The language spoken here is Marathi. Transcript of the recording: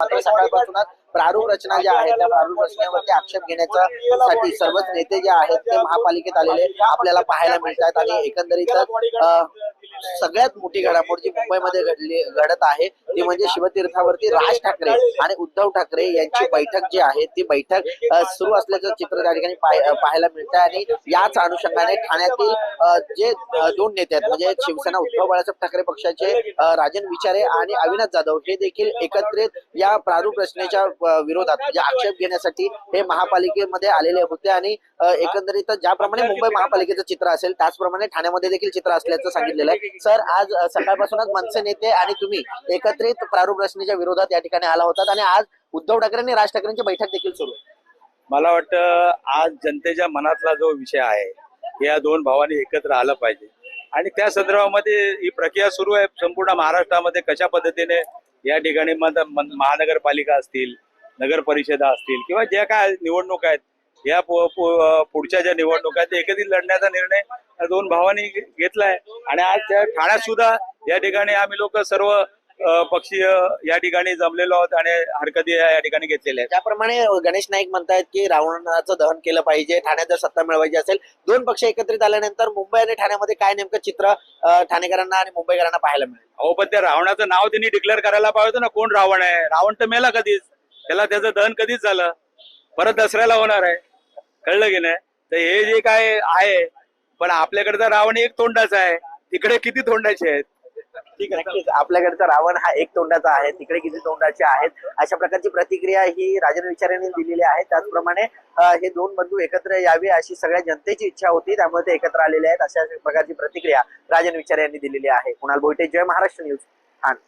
मात्र सकाळपासूनच प्रारूप रचना ज्या आहेत त्या प्रारूप रचनेवरती आक्षेप घेण्यासाठी सर्वच नेते जे आहेत ते महापालिकेत आलेले आपल्याला पाहायला मिळतात आणि एकंदरीतच सगळ्यात मोठी घडामोड जी मुंबईमध्ये घडत आहे ती म्हणजे शिवतीर्थावरती राज ठाकरे आणि उद्धव ठाकरे यांची बैठक जी आहे ती बैठक सुरू असल्याचं चित्र त्या ठिकाणी पाहायला मिळतं आणि याच अनुषंगाने ठाण्यातील जे दोन नेते आहेत म्हणजे शिवसेना उद्धव बाळासाहेब ठाकरे पक्षाचे राजन विचारे आणि अविनाश जाधव हे देखील एकत्रित या प्रारूप रचनेच्या विरोधात म्हणजे आक्षेप घेण्यासाठी हे महापालिकेमध्ये आलेले होते आणि एकंदरीत ज्याप्रमाणे मुंबई महापालिकेचं चित्र असेल त्याचप्रमाणे ठाण्यामध्ये देखील चित्र असल्याचं सांगितलेलं आहे। सर, आज सकाळपासूनच मनसे नेते आणि तुम्ही एकत्रित प्रारूप रचनेच्या विरोधात या ठिकाणी आला होतात आणि आज उद्धव ठाकरे आणि राज ठाकरेंची बैठक देखील सुरू आहे। मला वाटतं आज जनतेच्या मनातला जो विषय आहे या दोन भावांनी एकत्र आलं पाहिजे आणि त्या संदर्भामध्ये ही प्रक्रिया सुरू आहे संपूर्ण महाराष्ट्रामध्ये कशा पद्धतीने या ठिकाणी महानगरपालिका असतील, नगर परिषदा असतील किंवा ज्या काय निवडणूक आहेत या पुढच्या ज्या निवडणुका आहेत एकत्रित लढण्याचा निर्णय दोन भावांनी घेतलाय आणि आज ठाण्यात सुद्धा या ठिकाणी आम्ही लोक सर्व पक्षीय या ठिकाणी जमलेलो आहोत आणि हरकती या ठिकाणी घेतलेल्या आहेत। त्याप्रमाणे गणेश नाईक म्हणतायत की रावणाचं दहन केलं पाहिजे ठाण्यात जर सत्ता मिळवायची असेल। दोन पक्ष एकत्रित आल्यानंतर मुंबई आणि ठाण्यामध्ये काय नेमकं चित्र ठाणेकरांना आणि मुंबईकरांना पाहायला मिळेल? अहो, पण त्या रावणाचं नाव त्यांनी डिक्लेअर करायला पाहिजे होतं ना, कोण रावण आहे? रावण तर मेला कधीच, त्याचं दहन कधीच झालं, परत दसऱ्याला होणार आहे, कळलं की नाही? तर हे जे काय आहे पण आपल्याकडचा रावण एक तोंडाचा आहे, तिकडे किती तोंडाचे आहेत? ठीक आहे, नक्कीच आपल्याकडचा रावण हा एक तोंडाचा आहे, तिकडे किती तोंडाचे आहेत अशा प्रकारची प्रतिक्रिया ही राजन विचारे यांनी दिलेली आहे। त्याचप्रमाणे हे दोन बंधू एकत्र यावे अशी सगळ्या जनतेची इच्छा होती, त्यामुळे ते एकत्र आलेले आहेत अशा प्रकारची प्रतिक्रिया राजन विचारे यांनी दिलेली आहे। कुणाल भोईटे, जय महाराष्ट्र न्यूज, ठाणे।